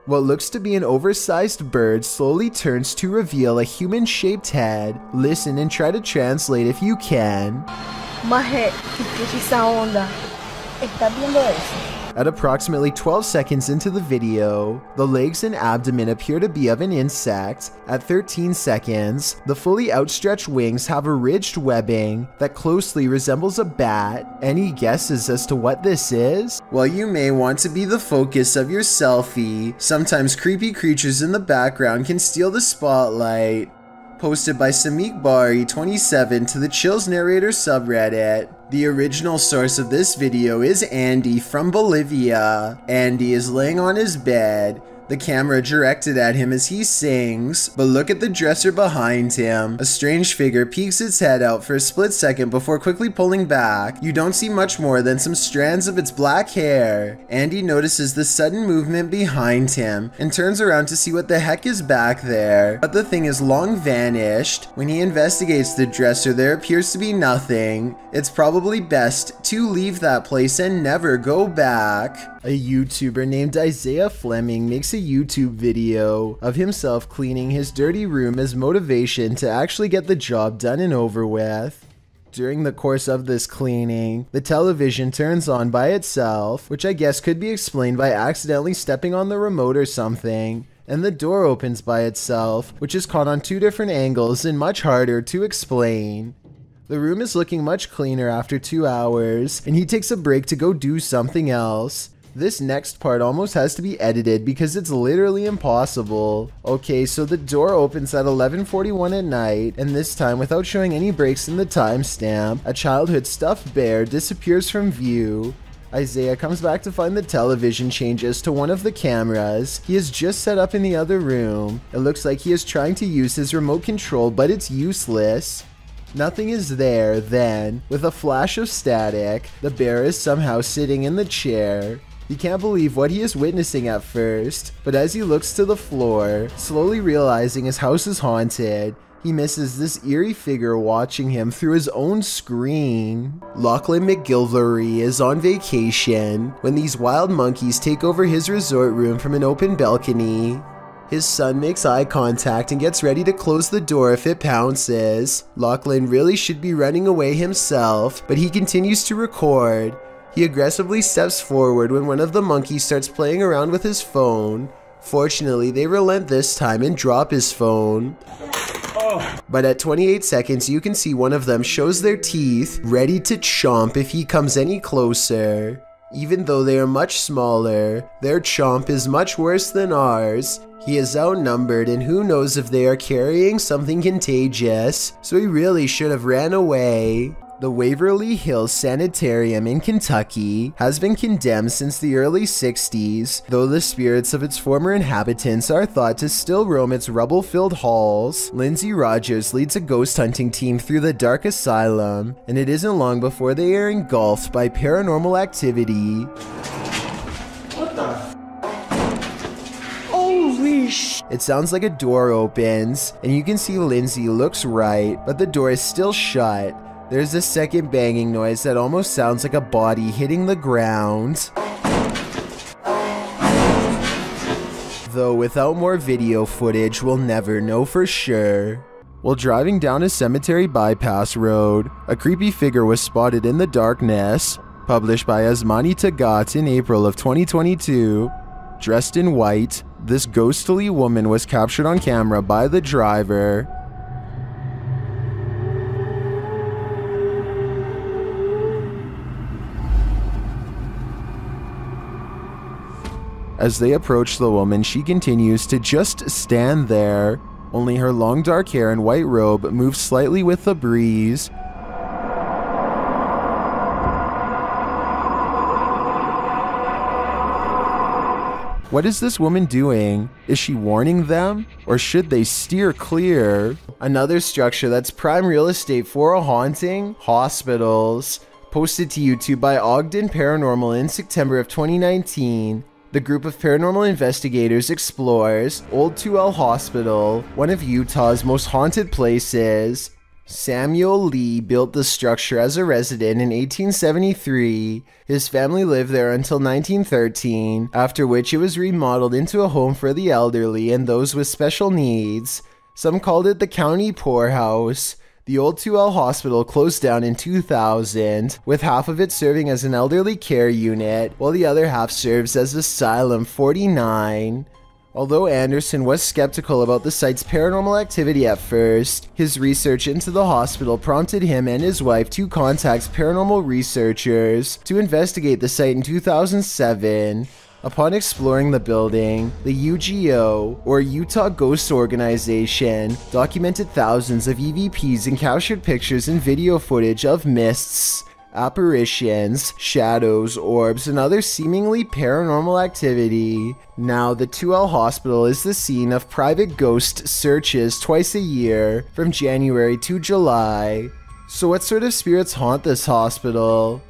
What looks to be an oversized bird slowly turns to reveal a human-shaped head. Listen and try to translate if you can. Maje, ¿qué es esa onda? ¿Estás viendo eso? At approximately 12 seconds into the video, the legs and abdomen appear to be of an insect. At 13 seconds, the fully outstretched wings have a ridged webbing that closely resembles a bat. Any guesses as to what this is? Well, you may want to be the focus of your selfie. Sometimes creepy creatures in the background can steal the spotlight. Posted by Samik Bari 27 to the Chills Narrator subreddit. The original source of this video is Andy from Bolivia. Andy is laying on his bed, the camera directed at him as he sings, but look at the dresser behind him. A strange figure peeks its head out for a split second before quickly pulling back. You don't see much more than some strands of its black hair. Andy notices the sudden movement behind him and turns around to see what the heck is back there, but the thing is long vanished. When he investigates the dresser, there appears to be nothing. It's probably best to leave that place and never go back. A YouTuber named Isaiah Fleming makes a YouTube video of himself cleaning his dirty room as motivation to actually get the job done and over with. During the course of this cleaning, the television turns on by itself, which I guess could be explained by accidentally stepping on the remote or something, and the door opens by itself, which is caught on two different angles and much harder to explain. The room is looking much cleaner after 2 hours, and he takes a break to go do something else. This next part almost has to be edited because it's literally impossible. Okay, so the door opens at 11:41 at night, and this time, without showing any breaks in the timestamp, a childhood stuffed bear disappears from view. Isaiah comes back to find the television changes to one of the cameras he has just set up in the other room. It looks like he is trying to use his remote control, but it's useless. Nothing is there. Then, with a flash of static, the bear is somehow sitting in the chair. He can't believe what he is witnessing at first, but as he looks to the floor, slowly realizing his house is haunted, he misses this eerie figure watching him through his own screen. Lachlan McGilvery is on vacation when these wild monkeys take over his resort room from an open balcony. His son makes eye contact and gets ready to close the door if it pounces. Lachlan really should be running away himself, but he continues to record. He aggressively steps forward when one of the monkeys starts playing around with his phone. Fortunately, they relent this time and drop his phone. But at 28 seconds, you can see one of them shows their teeth, ready to chomp if he comes any closer. Even though they are much smaller, their chomp is much worse than ours. He is outnumbered, and who knows if they are carrying something contagious, so he really should have ran away. The Waverly Hills Sanitarium in Kentucky has been condemned since the early 60s, though the spirits of its former inhabitants are thought to still roam its rubble-filled halls. Lindsay Rogers leads a ghost hunting team through the dark asylum, and it isn't long before they are engulfed by paranormal activity. What the? Holy sh! It sounds like a door opens, and you can see Lindsay looks right, but the door is still shut. There's a second banging noise that almost sounds like a body hitting the ground. Though without more video footage, we'll never know for sure. While driving down a cemetery bypass road, a creepy figure was spotted in the darkness. Published by Asmani Tagat in April of 2022. Dressed in white, this ghostly woman was captured on camera by the driver. As they approach the woman, she continues to just stand there. Only her long dark hair and white robe move slightly with the breeze. What is this woman doing? Is she warning them? Or should they steer clear? Another structure that's prime real estate for a haunting? Hospitals. Posted to YouTube by Ogden Paranormal in September of 2019. The group of paranormal investigators explores Old 2L Hospital, one of Utah's most haunted places. Samuel Lee built the structure as a resident in 1873. His family lived there until 1913, after which it was remodeled into a home for the elderly and those with special needs. Some called it the county poorhouse. The old 2L hospital closed down in 2000, with half of it serving as an elderly care unit, while the other half serves as Asylum 49. Although Anderson was skeptical about the site's paranormal activity at first, his research into the hospital prompted him and his wife to contact paranormal researchers to investigate the site in 2007. Upon exploring the building, the UGO, or Utah Ghost Organization, documented thousands of EVPs and captured pictures and video footage of mists, apparitions, shadows, orbs, and other seemingly paranormal activity. Now, the 2L hospital is the scene of private ghost searches twice a year, from January to July. So what sort of spirits haunt this hospital?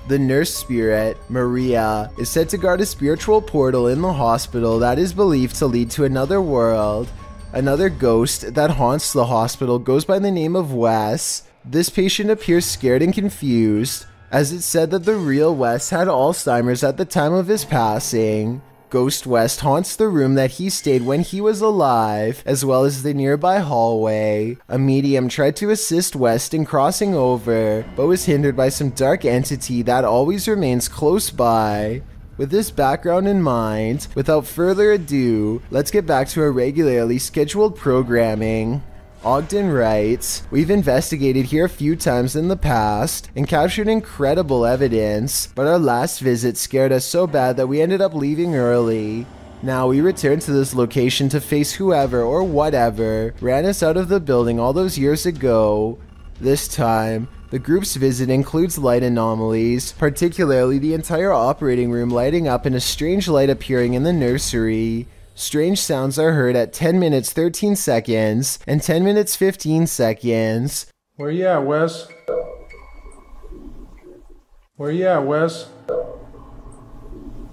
The nurse spirit, Maria, is said to guard a spiritual portal in the hospital that is believed to lead to another world. Another ghost that haunts the hospital goes by the name of Wes. This patient appears scared and confused, as it's said that the real Wes had Alzheimer's at the time of his passing. Ghost West haunts the room that he stayed when he was alive, as well as the nearby hallway. A medium tried to assist West in crossing over, but was hindered by some dark entity that always remains close by. With this background in mind, without further ado, let's get back to our regularly scheduled programming. Ogden writes, "We've investigated here a few times in the past and captured incredible evidence, but our last visit scared us so bad that we ended up leaving early. Now we return to this location to face whoever or whatever ran us out of the building all those years ago. This time, the group's visit includes light anomalies, particularly the entire operating room lighting up and a strange light appearing in the nursery. Strange sounds are heard at 10 minutes 13 seconds and 10 minutes 15 seconds. Where you at, Wes? Where you at, Wes?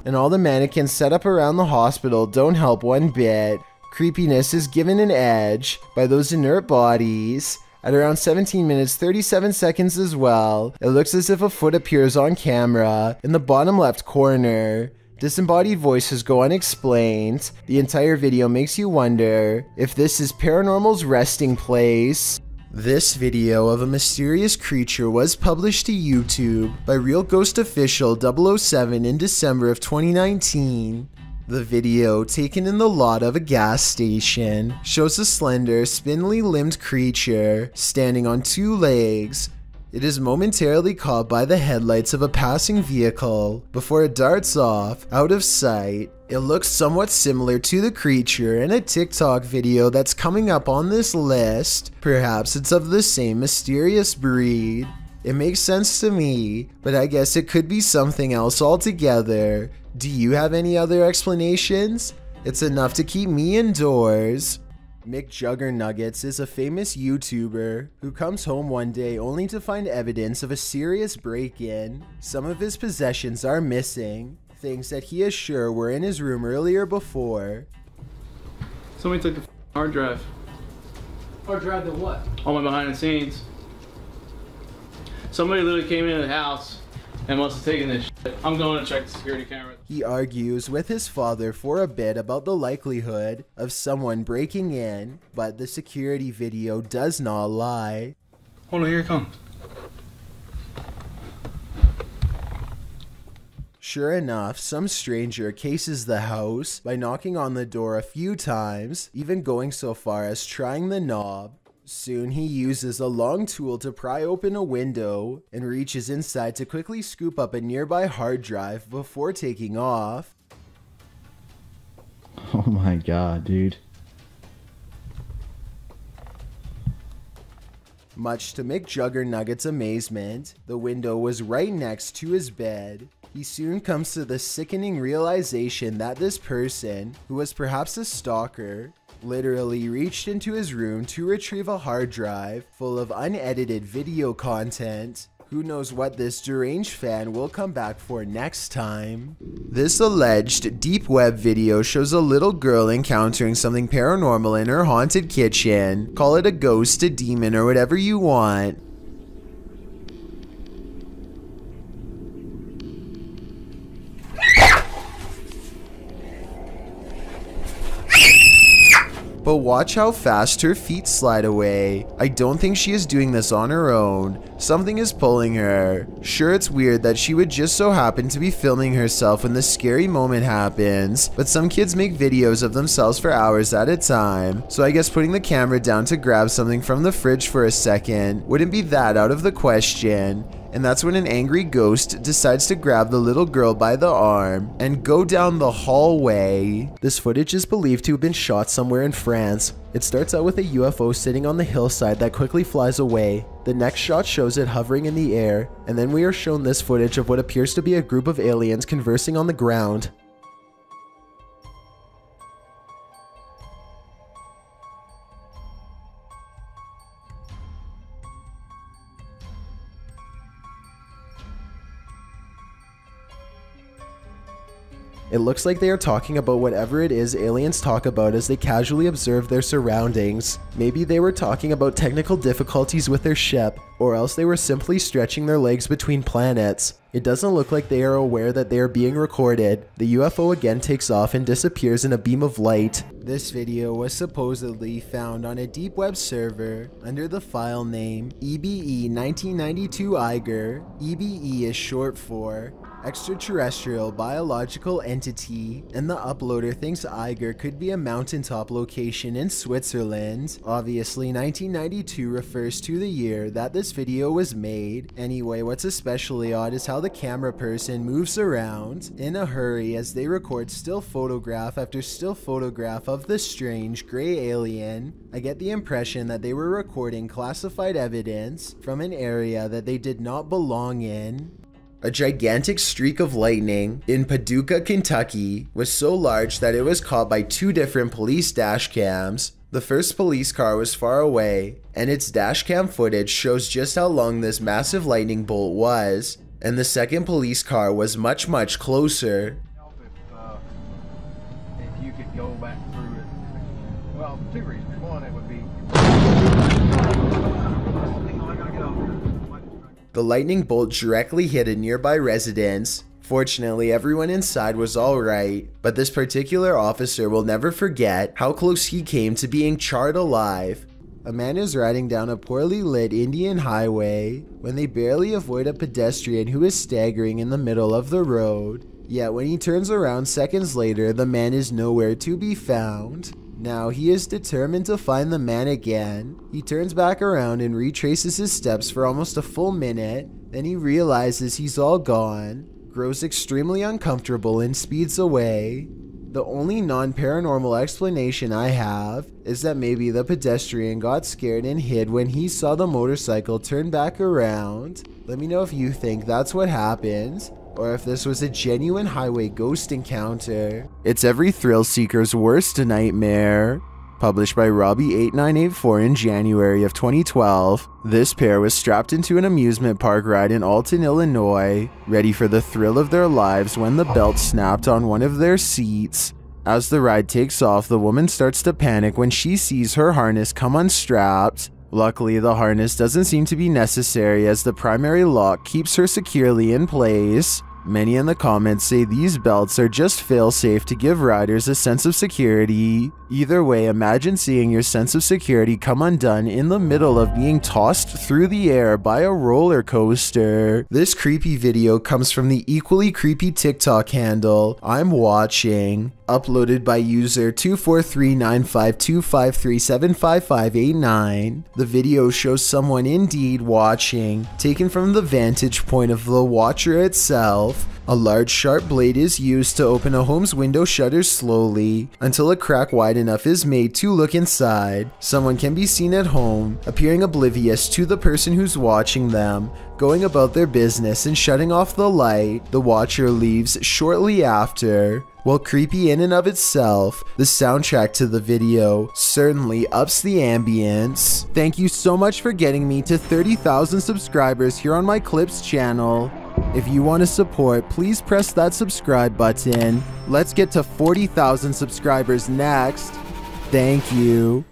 And all the mannequins set up around the hospital don't help one bit. Creepiness is given an edge by those inert bodies. At around 17 minutes 37 seconds as well, it looks as if a foot appears on camera in the bottom left corner. Disembodied voices go unexplained. The entire video makes you wonder if this is paranormal's resting place. This video of a mysterious creature was published to YouTube by Real Ghost Official 007 in December of 2019. The video, taken in the lot of a gas station, shows a slender, spindly-limbed creature standing on two legs. It is momentarily caught by the headlights of a passing vehicle before it darts off, out of sight. It looks somewhat similar to the creature in a TikTok video that's coming up on this list. Perhaps it's of the same mysterious breed. It makes sense to me, but I guess it could be something else altogether. Do you have any other explanations? It's enough to keep me indoors. McJuggernuggets is a famous YouTuber who comes home one day only to find evidence of a serious break-in. Some of his possessions are missing, things that he is sure were in his room earlier before. Somebody took the hard drive. Hard drive to what? All my behind the scenes. Somebody literally came into the house and must have taken this shit. I'm going to check the security camera. He argues with his father for a bit about the likelihood of someone breaking in, but the security video does not lie. Hold on, here it comes. Sure enough, some stranger cases the house by knocking on the door a few times, even going so far as trying the knob. Soon he uses a long tool to pry open a window and reaches inside to quickly scoop up a nearby hard drive before taking off. Oh my god, dude. Much to McJuggernuggets' amazement, the window was right next to his bed. He soon comes to the sickening realization that this person, who was perhaps a stalker, literally reached into his room to retrieve a hard drive full of unedited video content. Who knows what this deranged fan will come back for next time. This alleged deep web video shows a little girl encountering something paranormal in her haunted kitchen. Call it a ghost, a demon, or whatever you want. But watch how fast her feet slide away. I don't think she is doing this on her own. Something is pulling her. Sure, it's weird that she would just so happen to be filming herself when the scary moment happens, but some kids make videos of themselves for hours at a time, so I guess putting the camera down to grab something from the fridge for a second wouldn't be that out of the question. And that's when an angry ghost decides to grab the little girl by the arm and go down the hallway. This footage is believed to have been shot somewhere in France. It starts out with a UFO sitting on the hillside that quickly flies away. The next shot shows it hovering in the air, and then we are shown this footage of what appears to be a group of aliens conversing on the ground. It looks like they are talking about whatever it is aliens talk about as they casually observe their surroundings. Maybe they were talking about technical difficulties with their ship, or else they were simply stretching their legs between planets. It doesn't look like they are aware that they are being recorded. The UFO again takes off and disappears in a beam of light. This video was supposedly found on a deep web server under the file name EBE 1992 Eiger. EBE is short for extraterrestrial biological entity, and the uploader thinks Eiger could be a mountaintop location in Switzerland. Obviously, 1992 refers to the year that this video was made. Anyway, what's especially odd is how the camera person moves around in a hurry as they record still photograph after still photograph of the strange gray alien. I get the impression that they were recording classified evidence from an area that they did not belong in. A gigantic streak of lightning in Paducah, Kentucky was so large that it was caught by two different police dash cams. The first police car was far away, and its dash cam footage shows just how long this massive lightning bolt was, and the second police car was much closer. If you could go back through it, well, two reasons. One, it would be the lightning bolt directly hit a nearby residence. Fortunately, everyone inside was alright, but this particular officer will never forget how close he came to being charred alive. A man is riding down a poorly lit Indian highway when they barely avoid a pedestrian who is staggering in the middle of the road. Yet when he turns around seconds later, the man is nowhere to be found. Now he is determined to find the man again. He turns back around and retraces his steps for almost a full minute. Then he realizes he's all gone, grows extremely uncomfortable, and speeds away. The only non-paranormal explanation I have is that maybe the pedestrian got scared and hid when he saw the motorcycle turn back around. Let me know if you think that's what happened, or if this was a genuine highway ghost encounter. It's every thrill seeker's worst nightmare. Published by Robbie8984 in January of 2012, this pair was strapped into an amusement park ride in Alton, Illinois, ready for the thrill of their lives when the belt snapped on one of their seats. As the ride takes off, the woman starts to panic when she sees her harness come unstrapped. Luckily, the harness doesn't seem to be necessary as the primary lock keeps her securely in place. Many in the comments say these belts are just fail-safe to give riders a sense of security. Either way, imagine seeing your sense of security come undone in the middle of being tossed through the air by a roller coaster. This creepy video comes from the equally creepy TikTok handle I'm watching, uploaded by user 2439525375589. The video shows someone indeed watching, taken from the vantage point of the watcher itself. A large sharp blade is used to open a home's window shutters slowly until a crack wide enough is made to look inside. Someone can be seen at home, appearing oblivious to the person who's watching them, going about their business and shutting off the light. The watcher leaves shortly after. While creepy in and of itself, the soundtrack to the video certainly ups the ambience. Thank you so much for getting me to 30,000 subscribers here on my Clips channel. If you want to support, please press that subscribe button. Let's get to 40,000 subscribers next. Thank you.